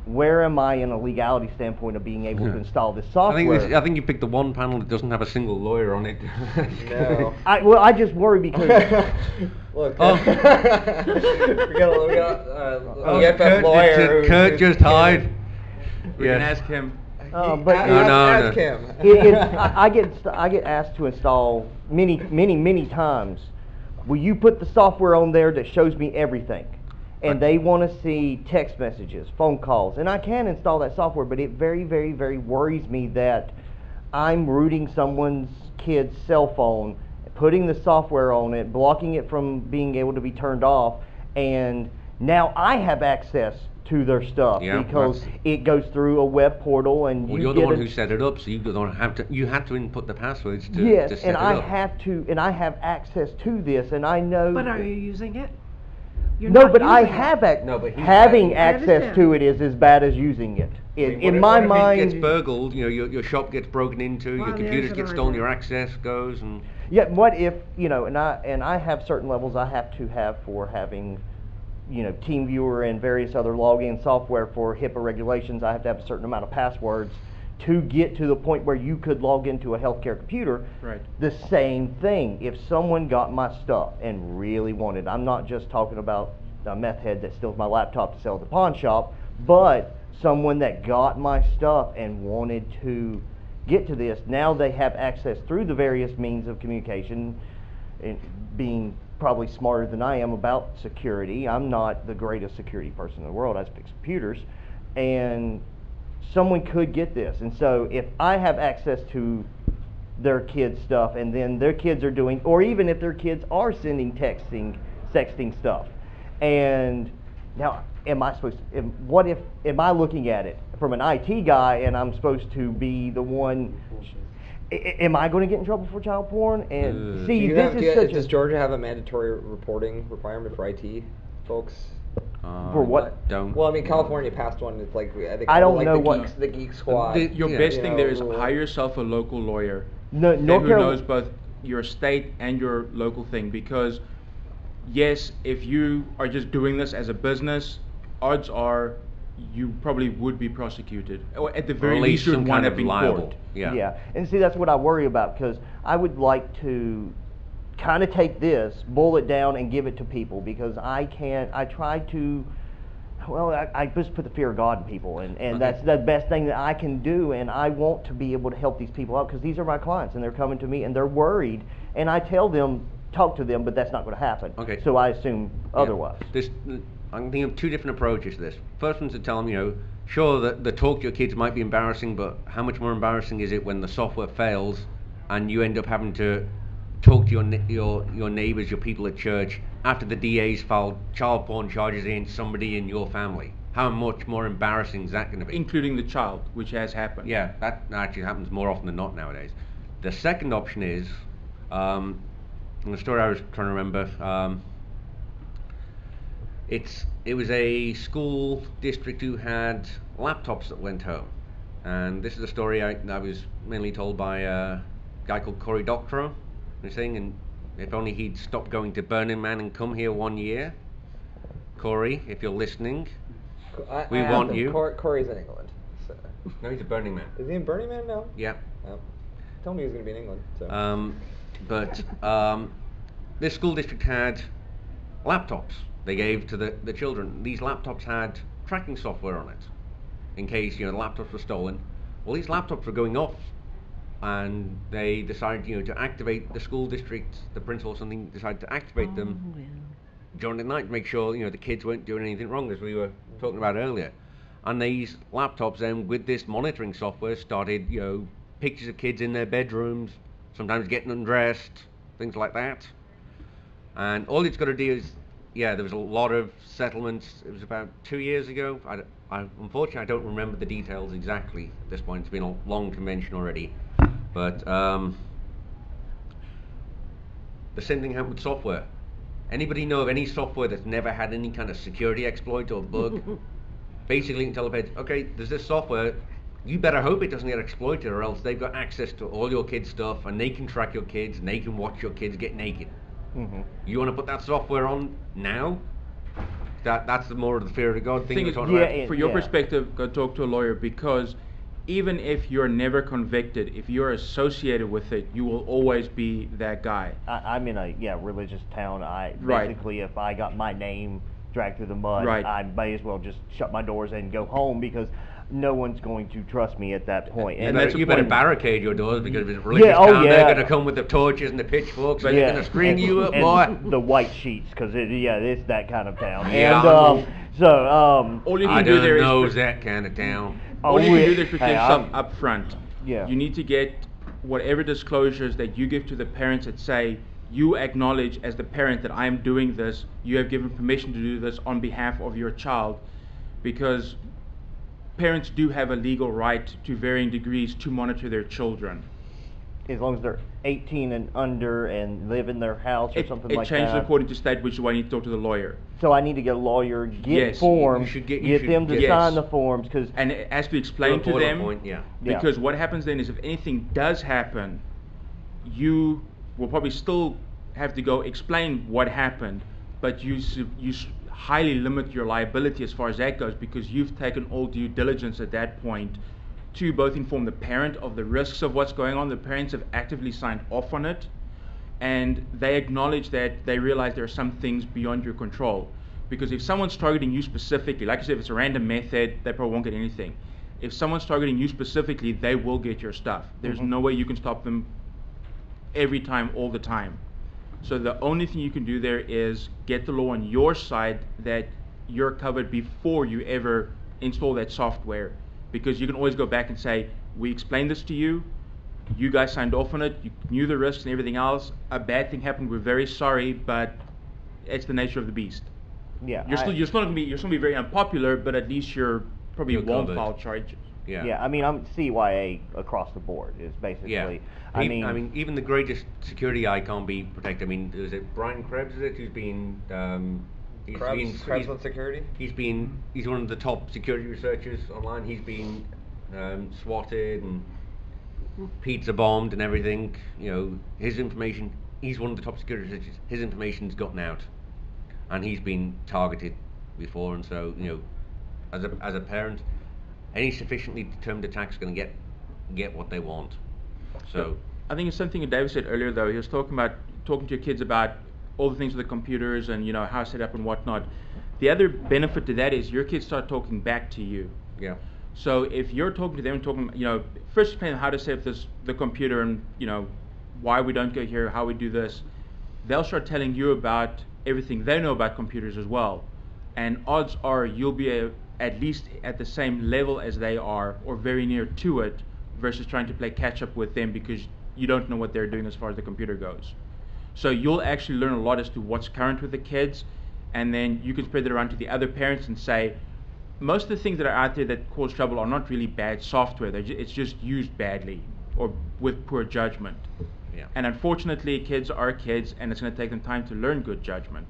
where am I in a legality standpoint of being able to install this software? I think you picked the one panel that doesn't have a single lawyer on it. No. I just worry because look, we got EFF lawyer. Kurt just hide. We can ask him. Ask him. I get asked to install many times. Will you put the software on there that shows me everything? And they want to see text messages, phone calls, and I can install that software, but it very, very, very worries me that I'm rooting someone's kid's cell phone, putting the software on it, blocking it from being able to be turned off, and now I have access to their stuff because it goes through a web portal, and you're the one who set it up, so you don't have to. You have to input the passwords to set it up. Yes, and I have to, and I have access to this, and I know. But are you using it? I have having access to it is as bad as using it. In my mind, it gets burgled. Your shop gets broken into, your computers get stolen, your access goes, and what if and I have certain levels I have to have for having TeamViewer and various other login software for HIPAA regulations. I have to have a certain amount of passwords to get to the point where you could log into a healthcare computer. Right. The same thing. If someone got my stuff and really wanted, I'm not just talking about a meth head that steals my laptop to sell at the pawn shop, but someone that got my stuff and wanted to get to this, now they have access through the various means of communication, and being probably smarter than I am about security. I'm not the greatest security person in the world. I fix computers, and someone could get this. And so if I have access to their kids' stuff, and then their kids are doing, or even if their kids are sending sexting stuff, and now am I looking at it from an IT guy, and I'm supposed to be the one? Am I going to get in trouble for child porn? And does Georgia have a mandatory reporting requirement for IT folks? For what? Well, I mean, California passed one. It's like I don't know the Geek Squad. Your best thing there is hire yourself a local lawyer who knows both your state and your local thing. Because yes, if you are just doing this as a business, odds are you probably would be prosecuted, or at the very least you would wind up in court. Yeah, and see, that's what I worry about, because I would like to kind of take this, boil it down, and give it to people, because I try to, well, I just put the fear of God in people, and Okay. that's the best thing that I can do, and I want to be able to help these people out, because these are my clients, and they're coming to me, and they're worried, and I tell them, talk to them, but that's not going to happen. Okay. So I assume otherwise. I'm thinking of two different approaches to this. First one's to tell them, sure, that the talk to your kids might be embarrassing, but how much more embarrassing is it when the software fails and you end up having to talk to your neighbors, your people at church, after the DA's filed child porn charges against somebody in your family? How much more embarrassing is that going to be? Including the child, which has happened. Yeah, that actually happens more often than not nowadays. The second option is, in the story I was trying to remember, it was a school district who had laptops that went home, and this is a story I was mainly told by a guy called Cory Doctorow. He's saying, and if only he'd stopped going to Burning Man and come here 1 year. Cory, if you're listening, we want you. Cory's in England. So. No, he's a Burning Man. Is he in Burning Man now? Yeah. Oh. Told me he was going to be in England. So. But this school district had laptops they gave to the children. These laptops had tracking software on it, in case the laptops were stolen. Well, these laptops were going off, and they decided to activate the school district. The principal or something decided to activate them during the night to make sure the kids weren't doing anything wrong, as we were talking about earlier. And these laptops then, with this monitoring software, started pictures of kids in their bedrooms, sometimes getting undressed, things like that. And all it's got to do is, there was a lot of settlements. It was about 2 years ago. Unfortunately, I don't remember the details exactly at this point. It's been a long convention already. But the same thing happened with software. Anybody know of any software that's never had any kind of security exploit or bug? Basically, you can tell the kids, okay, there's this software. You better hope it doesn't get exploited, or else they've got access to all your kids' stuff, and they can track your kids, and they can watch your kids get naked. Mm-hmm. You want to put that software on now? That's the more of the fear of God thing we're talking about. about. For your perspective, go talk to a lawyer, because even if you're never convicted, if you're associated with it, you will always be that guy. I'm in a religious town. Basically, if I got my name dragged through the mud, I may as well just shut my doors and go home, because no one's going to trust me at that point. And you better barricade your doors, because if it's a religious town, they're going to come with the torches and the pitchforks, and they're going to string you up, boy. The white sheets, because it's that kind of town. Yeah, all you can do there is that kind of town. All you can do there is protect yourself up front. Yeah. You need to get whatever disclosures that you give to the parents that say, you acknowledge as the parent that I am doing this, you have given permission to do this on behalf of your child, because parents do have a legal right to varying degrees to monitor their children. As long as they're 18 and under and live in their house or something like that. It changes according to state, which is why you need to talk to the lawyer. So I need to get a lawyer, get forms, get them to sign the forms, and it has to explain to them. Because what happens then is, if anything does happen, you will probably still have to go explain what happened, but you highly limit your liability as far as that goes, because you've taken all due diligence at that point to both inform the parent of the risks of what's going on. The parents have actively signed off on it, and they acknowledge that they realize there are some things beyond your control. Because if someone's targeting you specifically, like I said, if it's a random method, they probably won't get anything. If someone's targeting you specifically, they will get your stuff. There's no way you can stop them every time, all the time. So the only thing you can do there is get the law on your side that you're covered before you ever install that software. Because you can always go back and say, we explained this to you, you guys signed off on it, you knew the risks and everything else, a bad thing happened, we're very sorry, but it's the nature of the beast. Yeah, you're still going to be very unpopular, but at least you're probably won't file charges. Yeah, I mean, I'm CYA across the board is basically. Yeah. I mean, even the greatest security eye can't be protected. I mean, is it Brian Krebs? Is it who's been? Krebs on security. He's one of the top security researchers online. He's been swatted and pizza bombed and everything. His information. He's one of the top security researchers. His information's gotten out, and he's been targeted before. And so, as a parent, any sufficiently determined attack's going to get what they want. So I think it's something that David said earlier, though. He was talking to your kids about all the things with the computers and, you know, how it's set up and whatnot. The other benefit to that is your kids start talking back to you. Yeah. So if you're talking to them and talking, you know, first explain how to set up the computer and, you know, why we don't go here, how we do this, they'll start telling you about everything they know about computers as well. And odds are you'll be at least at the same level as they are, or very near to it, versus trying to play catch up with them because you don't know what they're doing as far as the computer goes. So you'll actually learn a lot as to what's current with the kids, and then you can spread it around to the other parents and say, most of the things that are out there that cause trouble are not really bad software. It's just used badly or with poor judgment. Yeah. And unfortunately, kids are kids, and it's going to take them time to learn good judgment.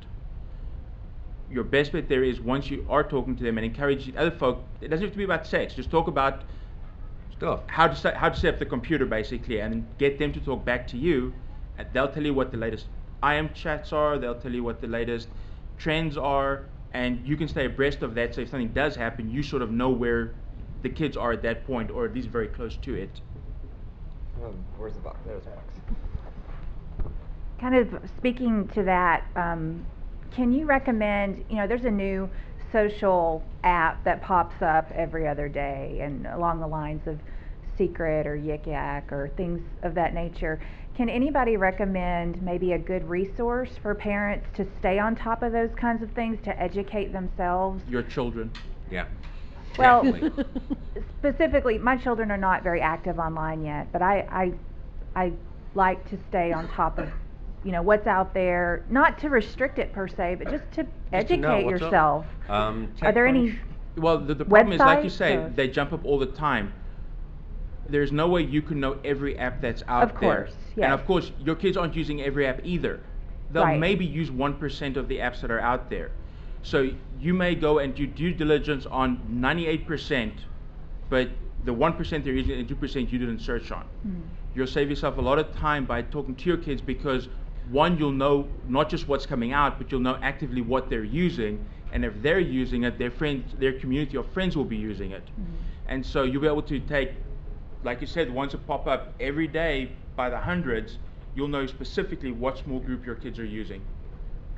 Your best bet there is, once you are talking to them and encourage the other folk, it doesn't have to be about sex, just talk about stuff, how to set up the computer basically, and get them to talk back to you. And they'll tell you what the latest IM chats are, they'll tell you what the latest trends are, and you can stay abreast of that, so if something does happen, you sort of know where the kids are at that point, or at least very close to it. Where's the box? There's the box. Kind of speaking to that, can you recommend, you know, there's a new social app that pops up every other day, and along the lines of Secret or Yik Yak or things of that nature. Can anybody recommend maybe a good resource for parents to stay on top of those kinds of things, to educate themselves? Your children. Yeah. Well, specifically, my children are not very active online yet, but I like to stay on top of, you know, what's out there, not to restrict it per se, but just to educate yourself. Are there any Well, the problem is, like you say, or? they jump up all the time. There's no way you can know every app that's out Of course, there. yes. And of course, your kids aren't using every app either. They'll Right. maybe use 1% of the apps that are out there. So you may go and do due diligence on 98%, but the 1% they're using and 2% you didn't search on. You'll save yourself a lot of time by talking to your kids, because one, you'll know not just what's coming out, but you'll know actively what they're using, and if they're using it, their friends, their community of friends will be using it. And so you'll be able to take, like you said, ones that pop up every day by the hundreds, you'll know specifically what small group your kids are using.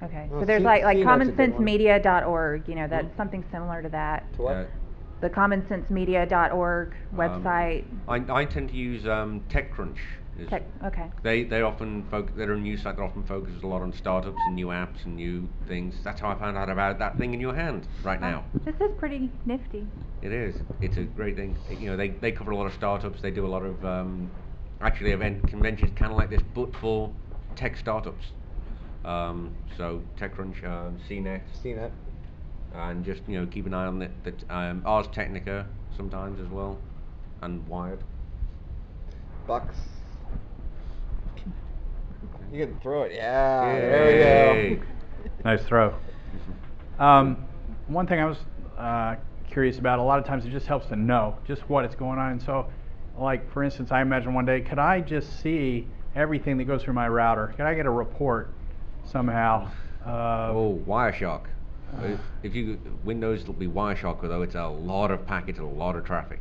Okay, Well, so there's see- like see, that's a good one. commonsensemedia.org, you know, that's something similar to that. To what? The commonsensemedia.org website. I tend to use TechCrunch. Okay. They often they're a news site that often focuses a lot on startups and new apps and new things. That's how I found out about that thing in your hand right now. This is pretty nifty. It is. It's a great thing. You know, they cover a lot of startups. They do a lot of actually conventions kind of like this, but for tech startups. So TechCrunch, CNET, and just, you know, keep an eye on that. Ars Technica sometimes as well, and Wired. Bucks. You can throw it. Yeah. There we go. Nice throw. One thing I was curious about, a lot of times it just helps to know just what is going on. And so, like, for instance, I imagine one day, could I just see everything that goes through my router? Could I get a report somehow? Wireshark. If you Windows, it'll be Wireshark, although it's a lot of packets and a lot of traffic.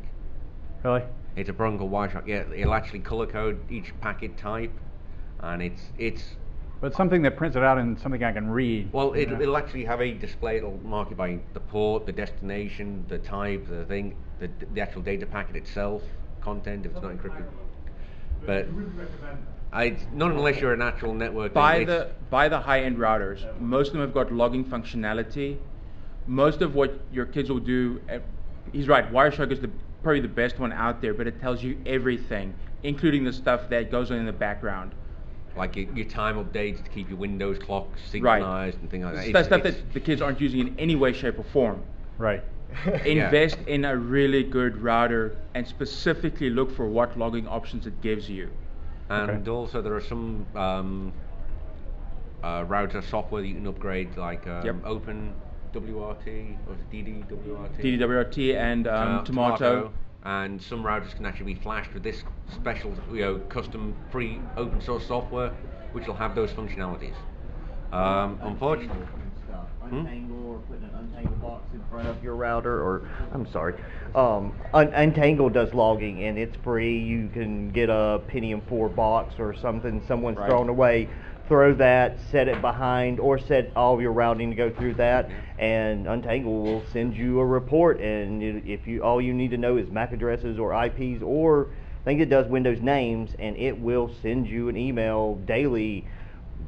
Really? It's a program called Wireshark. Yeah, it'll actually color code each packet type, and it's. But something that prints it out and something I can read. Well, it'll actually have a display. It'll mark it by the port, the destination, the type, the thing, the actual data packet itself, content if it's not encrypted. But not unless you're an actual network. By the high-end routers, most of them have got logging functionality. Most of what your kids will do, he's right, Wireshark is probably the best one out there, but it tells you everything, including the stuff that goes on in the background. Like your time updates to keep your Windows clock synchronized and things like that. That's stuff that the kids aren't using in any way, shape, or form. Right. Invest in a really good router and specifically look for what logging options it gives you. And also there are some router software that you can upgrade, like Open WRT or DDWRT. DDWRT and Tomato. And some routers can actually be flashed with this special, custom free open source software, which will have those functionalities. Unfortunately, Untangle or putting an Untangle box in front of your router, or I'm sorry, Untangle does logging and it's free. You can get a Pentium 4 box or something someone's thrown away. Throw that, set it behind, or set all your routing to go through that, and Untangle will send you a report. And if you all you need to know is MAC addresses or IPs, or I think it does Windows names, and it will send you an email daily,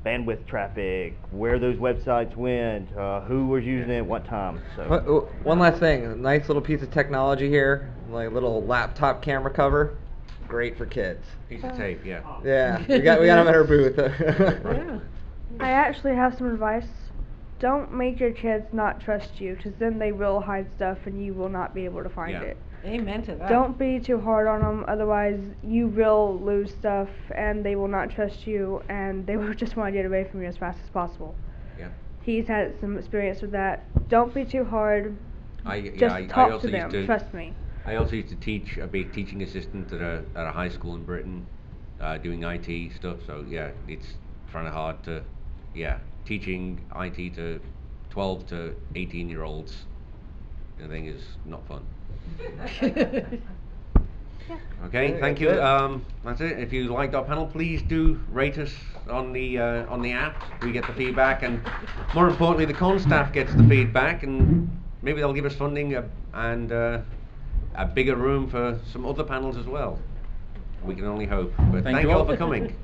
bandwidth traffic, where those websites went, who was using it, what time. So one last thing, a nice little piece of technology here, like a little laptop camera cover. Great for kids. Piece of tape, yeah. Yeah, we got them at our booth. Yeah. I actually have some advice. Don't make your kids not trust you, because then they will hide stuff and you will not be able to find it. Amen to that. Don't be too hard on them, otherwise you will lose stuff and they will not trust you and they will just want to get away from you as fast as possible. Yeah. He's had some experience with that. Don't be too hard. I Talk to them. Trust me. I also used to teach, be a teaching assistant at a high school in Britain, doing IT stuff. So yeah, it's kind of hard to, teaching IT to 12 to 18-year-olds. I think is not fun. Okay, thank you. That's it. If you liked our panel, please do rate us on the app. We get the feedback, and more importantly, the con staff gets the feedback, and maybe they'll give us funding and a bigger room for some other panels as well. We can only hope. But thank you all for coming.